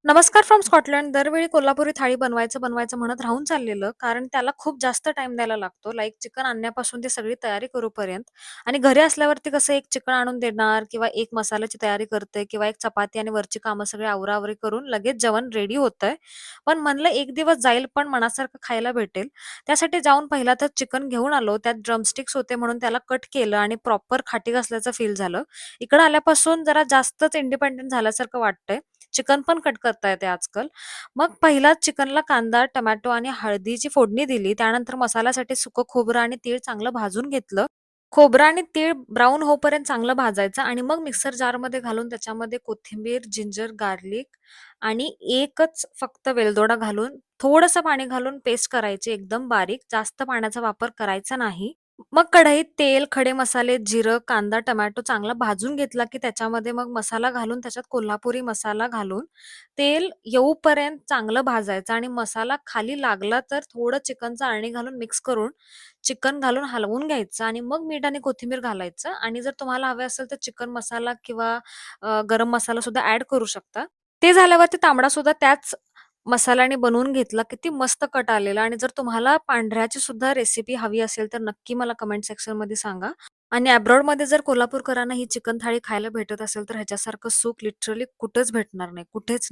नमस्कार from Scotland. दरवेळी कोल्हापुरी थाळी बनवायचं म्हणत राहून चाललेलं, कारण त्याला खूप जास्त टाईम द्यायला लागतो. लाइक चिकन आणण्यापासून ती सगळी तयारी करूपर्यंत आणि घरी असल्यावरती कसं एक चिकन आणून देणार किंवा एक मसाल्याची तयारी करते किंवा एक चपाती आणि वरची कामं सगळी आवराआवरी करून लगेच जेवण रेडी होतंय. पण म्हणलं एक दिवस जाईल, पण मनासारखं खायला भेटेल. त्यासाठी जाऊन पहिला तर चिकन घेऊन आलो. त्यात ड्रमस्टिक्स होते म्हणून त्याला कट केलं आणि प्रॉपर खाटी घासल्याचं फील झालं. इकडं आल्यापासून जरा जास्तच इंडिपेंडंट झाल्यासारखं वाटतंय. चिकन पण कट करता येते आजकाल. मग पहिला चिकनला कांदा, टोमॅटो आणि हळदीची फोडणी दिली. त्यानंतर मसाल्यासाठी सुकं खोबरं आणि तीळ चांगलं भाजून घेतलं. खोबरं आणि तीळ ब्राउन होईपर्यंत चांगलं भाजायचं आणि मग मिक्सर जारमध्ये घालून त्याच्यामध्ये कोथिंबीर, जिंजर, गार्लिक आणि एकच फक्त वेलदोडा घालून, थोडंसं पाणी घालून पेस्ट करायची एकदम बारीक. जास्त पाण्याचा वापर करायचा नाही. मग कढईत तेल, खडे मसाले, जिरं, कांदा, टोमॅटो चांगला भाजून घेतला, की त्याच्यामध्ये मग मसाला घालून त्याच्यात कोल्हापुरी मसाला घालून तेल येऊपर्यंत चांगलं भाजायचं आणि मसाला खाली लागला तर थोडं चिकनचं अळणी घालून मिक्स करून चिकन घालून हलवून घ्यायचं आणि मग मीठ आणि कोथिंबीर घालायचं आणि जर तुम्हाला हवे असेल तर चिकन मसाला किंवा गरम मसाला सुद्धा ॲड करू शकता. ते झाल्यावरती तांबडा सुद्धा त्याच मसाल्याने बनवून घेतला. किती मस्त कट आलेला आणि जर तुम्हाला पांढऱ्याची सुद्धा रेसिपी हवी असेल तर नक्की मला कमेंट सेक्शनमध्ये सांगा. आणि अब्रॉडमध्ये जर कोल्हापूरकरांना ही चिकन थाळी खायला भेटत असेल तर ह्याच्यासारखं सुख लिटरली कुठेच भेटणार नाही, कुठेच नाही.